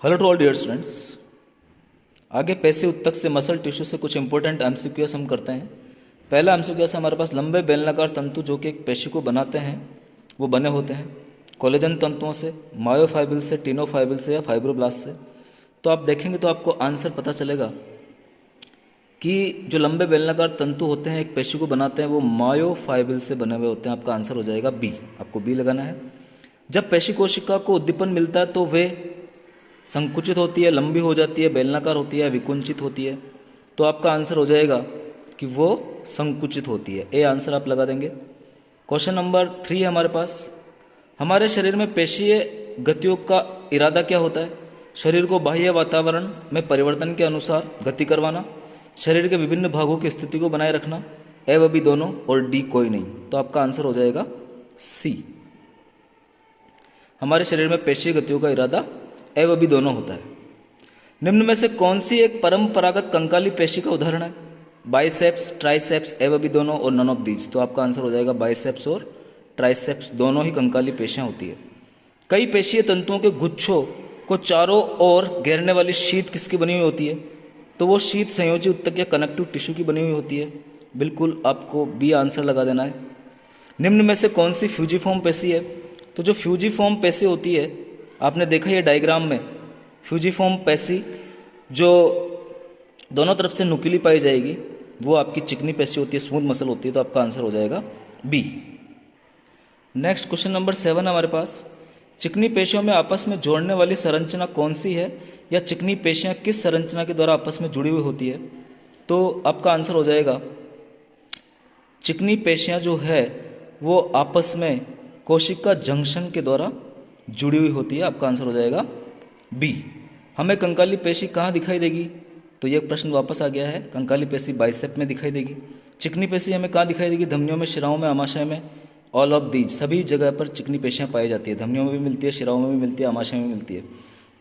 Hello to all dear students. आगे पेशी उत्तक से मसल टिश्यू से कुछ इंपॉर्टेंट एमसीक्यूएस हम करते हैं। पहला एमसीक्यूएस हमारे पास लंबे बेलनाकार तंतु जो कि एक पेशी को बनाते हैं वो बने होते हैं कोलेजन तंतुओं से, मायोफाइब्रिल से, टिनोफाइब्रिल से या फाइब्रोब्लास्ट से। तो आप देखेंगे तो आपको आंसर पता चलेगा कि जो लंबे बेलनाकार तंतु होते हैं एक पेशी को बनाते हैं वो मायोफाइब्रिल से बने हुए होते हैं। आपका आंसर हो जाएगा बी, आपको बी लगाना है। जब पेशी कोशिका को उद्दीपन मिलता है तो वे संकुचित होती है, लंबी हो जाती है, बेलनाकार होती है, विकुंचित होती है। तो आपका आंसर हो जाएगा कि वो संकुचित होती है। ए आंसर आप लगा देंगे। क्वेश्चन नंबर 3 है हमारे पास। हमारे शरीर में पेशीय गतियों का इरादा क्या होता है? शरीर को बाह्य वातावरण में परिवर्तन के अनुसार गति करवाना, शरीर के विभिन्न भागों की स्थिति को बनाए रखना, ए व बी दोनों, और डी कोई नहीं। तो आपका आंसर हो जाएगा सी। हमारे शरीर में पेशीय गतियों का इरादा ए व बी दोनों होता है। निम्न में से कौन सी एक परंपरागत कंकाली पेशी का उदाहरण है? बाइसेप्स, ट्राइसेप्स, ए व बी दोनों, और नन ऑफ दीज। तो आपका आंसर हो जाएगा बाइसेप्स और ट्राइसेप्स दोनों ही कंकाली पेशियां होती है। कई पेशीय तंतुओं के गुच्छों को चारों ओर घेरने वाली शीत किसकी बनी हुई होती है? तो वो शीत संयोजी उत्तक या कनेक्टिव टिश्यू की बनी हुई होती है। बिल्कुल आपको बी आंसर लगा देना है। निम्न में से कौन सी फ्यूजिफॉर्म पेशी है? तो जो फ्यूजिफॉर्म पेशी होती है, आपने देखा ये डायग्राम में, फ्यूजिफॉर्म पेशी जो दोनों तरफ से नुकीली पाई जाएगी वो आपकी चिकनी पेशी होती है, स्मूथ मसल होती है। तो आपका आंसर हो जाएगा बी। नेक्स्ट क्वेश्चन नंबर 7 हमारे पास। चिकनी पेशियों में आपस में जोड़ने वाली संरचना कौन सी है, या चिकनी पेशियां किस संरचना के द्वारा आपस में जुड़ी हुई होती है? तो आपका आंसर हो जाएगा चिकनी पेशियां जो है वो आपस में कोशिका जंक्शन के द्वारा जुड़ी हुई होती है। आपका आंसर हो जाएगा बी। हमें कंकाली पेशी कहाँ दिखाई देगी? तो ये प्रश्न वापस आ गया है। कंकाली पेशी बाइसेप में दिखाई देगी। चिकनी पेशी हमें कहाँ दिखाई देगी? धमनियों में, शिराओं में, आमाशय में, ऑल ऑफ दीज, सभी जगह पर चिकनी पेशियां पाई जाती है। धमनियों में भी मिलती है, शिराओं में भी मिलती है, आमाशय में मिलती है।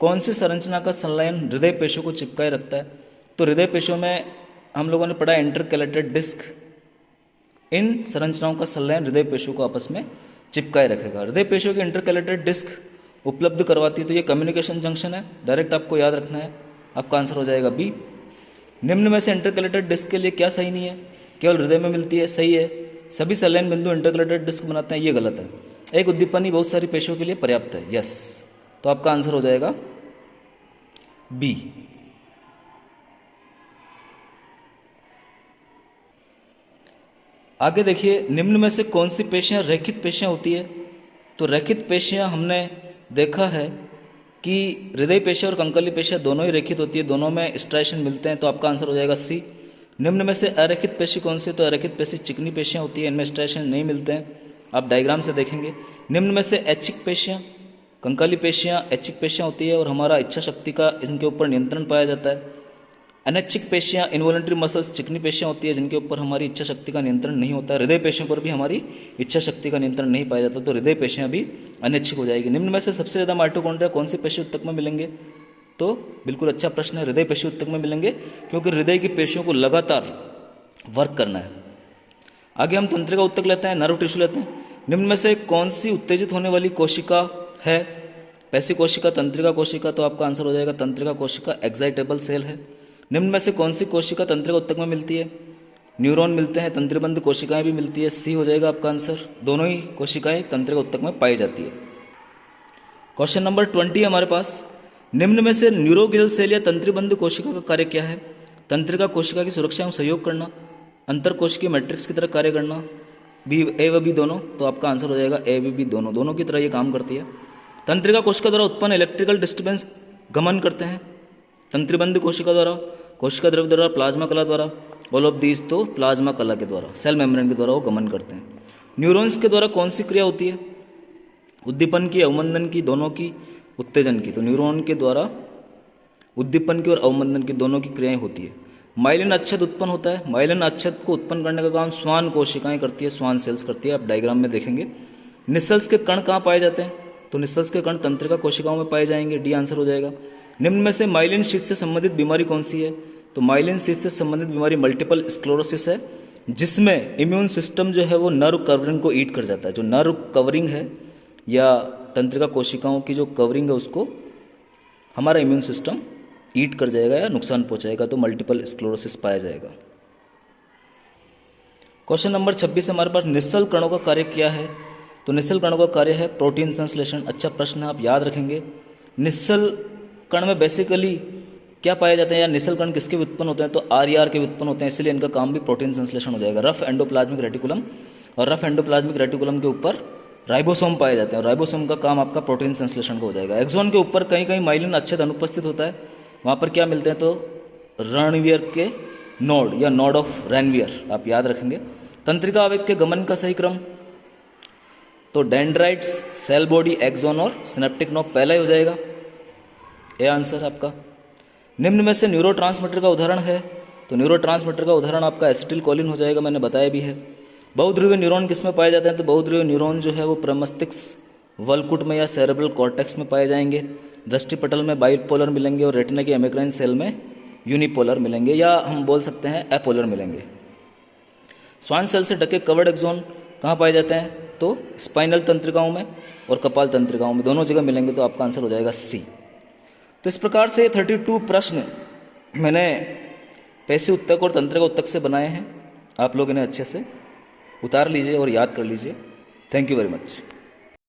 कौन सी संरचना का संलयन हृदय पेशियों को चिपकाए रखता है? तो हृदय पेशियों में हम लोगों ने पढ़ा इंटरकैलेटेड डिस्क। इन संरचनाओं का संलयन हृदय पेशियों को आपस में चिपकाए रखेगा। हृदय पेशियों की इंटरकैलेटेड डिस्क उपलब्ध करवाती है, तो ये कम्युनिकेशन जंक्शन है, डायरेक्ट आपको याद रखना है। आपका आंसर हो जाएगा बी। निम्न में से इंटरकैलेटेड डिस्क के लिए क्या सही नहीं है? केवल हृदय में मिलती है, सही है। सभी संलयन बिंदु इंटरकैलेटेड डिस्क बनाते हैं, ये गलत है। एक उद्दीपन ही बहुत सारी पेशियों के लिए पर्याप्त है, यस। तो आपका आंसर हो जाएगा बी। आगे देखिए, निम्न में से कौन सी पेशियां रेखित पेशियां होती है? तो रेखित पेशियां हमने देखा है कि हृदय पेशियां और कंकाली पेशियां दोनों ही रेखित होती है, दोनों में स्ट्राइशन मिलते हैं। तो आपका आंसर हो जाएगा सी। निम्न में से अरेखित पेशी कौन सी है? तो अरेखित पेशी चिकनी पेशियां होती है, इनमें स्ट्राइशन नहीं मिलते हैं। आप डायग्राम से देखेंगे। निम्न में से ऐच्छिक पेशियां, कंकाली पेशियां ऐच्छिक पेशियां होती है और हमारा इच्छा शक्ति का इनके ऊपर नियंत्रण पाया जाता है। अनैच्छिक पेशियां, इन्वॉलंटरी मसल्स, चिकनी पेशियां होती है जिनके ऊपर हमारी इच्छा शक्ति का नियंत्रण नहीं होता है। हृदय पेशियों पर भी हमारी इच्छा शक्ति का नियंत्रण नहीं पाया जाता, तो हृदय पेशियां भी अनैच्छिक हो जाएगी। निम्न में से सबसे ज़्यादा माइटोकॉन्ड्रिया कौन सी पेशी उत्तक में मिलेंगे? तो बिल्कुल अच्छा प्रश्न है, हृदय पेशी उत्तक में मिलेंगे, क्योंकि हृदय की पेशियों को लगातार वर्क करना है। आगे हम तंत्रिका उत्तक लेते हैं, नर्व टिश्यू लेते हैं। निम्न में से कौन सी उत्तेजित होने वाली कोशिका है? पेशी कोशिका, तंत्रिका कोशिका। तो आपका आंसर हो जाएगा तंत्रिका कोशिका, एक्साइटेबल सेल है। निम्न में से कौन सी कोशिका तंत्रिका उत्तक में मिलती है? न्यूरॉन मिलते हैं, तंत्रिबंध कोशिकाएं भी मिलती है, सी हो जाएगा आपका आंसर। दोनों ही कोशिकाएं तंत्रिका उत्तक में पाई जाती है। क्वेश्चन नंबर 20 हमारे पास। निम्न में से न्यूरोगियल सेल या तंत्रिबंध कोशिका का कार्य क्या है? तंत्रिका कोशिका की सुरक्षा एवं सहयोग करना, अंतर कोशिकीय मैट्रिक्स की तरह कार्य करना, बी, ए व बी दोनों। तो आपका आंसर हो जाएगा ए व बी दोनों, दोनों की तरह ये काम करती है। तंत्रिका कोशिका द्वारा उत्पन्न इलेक्ट्रिकल डिस्टर्बेंस गमन करते हैं, तंत्रिबंध कोशिका द्वारा, कोशिका द्रव्य द्वारा, प्लाज्मा कला द्वारा, ऑल ऑफ दीज। तो प्लाज्मा कला के द्वारा, सेल मेम्ब्रेन के द्वारा वो गमन करते हैं। न्यूरॉन्स के द्वारा कौन सी क्रिया होती है? उद्दीपन की, अवमंदन की, दोनों की, उत्तेजन की। तो न्यूरॉन के द्वारा उद्दीपन की और अवमंदन की दोनों की क्रियाएं होती है। माइलिन अच्छद उत्पन्न होता है। माइलिन अच्छद को उत्पन्न करने का काम स्वान कोशिकाएं करती है, स्वान सेल्स करती है। आप डायग्राम में देखेंगे। निसल्स के कण कहाँ पाए जाते हैं? तो निसल्स के कण तंत्रिका कोशिकाओं में पाए जाएंगे, डी आंसर हो जाएगा। निम्न में से माइलिन शीथ से संबंधित बीमारी कौन सी है? तो माइलिन शीथ से संबंधित बीमारी मल्टीपल स्क्लेरोसिस है, जिसमें इम्यून सिस्टम जो है वो नर्व कवरिंग को ईट कर जाता है। जो नर्व कवरिंग है या तंत्रिका कोशिकाओं की जो कवरिंग है उसको हमारा इम्यून सिस्टम ईट कर जाएगा या नुकसान पहुंचाएगा, तो मल्टीपल स्क्लेरोसिस पाया जाएगा। क्वेश्चन नंबर 26 हमारे पास निश्चल कणों का कार्य क्या है। तो निश्चल कणों का कार्य है प्रोटीन संश्लेषण। अच्छा प्रश्न है, आप याद रखेंगे। निश्चल कण में बेसिकली क्या पाए जाते हैं या निश्चल कण किसके उत्पन्न होते हैं, तो आर के उत्पन्न होते हैं, इसलिए इनका काम भी प्रोटीन संश्लेषण हो जाएगा। रफ एंडोप्लाज्मिक रेटिकुलम, और रफ एंडोप्लाज्मिक रेटिकुलम के ऊपर राइबोसोम पाए जाते हैं, राइबोसोम का काम आपका प्रोटीन संश्लेषण का हो जाएगा। एक्सोन के ऊपर कहीं कहीं माइलिन अच्छेद अनुपस्थित होता है, वहाँ पर क्या मिलते हैं, तो रणवियर के नोड या नोड ऑफ रैनवियर, आप याद रखेंगे। तंत्रिका आवेग के गमन का सही क्रम, तो डेंड्राइट्स, सेल बॉडी, एक्सोन और सिनेप्टिक नोब पहला ही हो जाएगा, ये आंसर आपका। निम्न में से न्यूरोट्रांसमीटर का उदाहरण है, तो न्यूरोट्रांसमीटर का उदाहरण आपका एसिटिल कोलिन हो जाएगा, मैंने बताया भी है। बहुध्रुवीय न्यूरॉन किस में पाए जाते हैं, तो बहुध्रुवीय न्यूरॉन जो है वो प्रमस्तिष्क वल्कुट में या सेरेब्रल कॉर्टेक्स में पाए जाएंगे। दृष्टिपटल में बाइपोलर मिलेंगे और रेटिना की एमेक्राइन सेल में यूनिपोलर मिलेंगे, या हम बोल सकते हैं एपोलर मिलेंगे। स्वान सेल से ढके कवर्ड एक्सोन कहाँ पाए जाते हैं, तो स्पाइनल तंत्रिकाओं में और कपाल तंत्रिकाओं में, दोनों जगह मिलेंगे, तो आपका आंसर हो जाएगा सी। तो इस प्रकार से 32 प्रश्न मैंने पैसिव उत्तक और तंत्रिका उत्तक से बनाए हैं। आप लोग इन्हें अच्छे से उतार लीजिए और याद कर लीजिए। Thank you very much.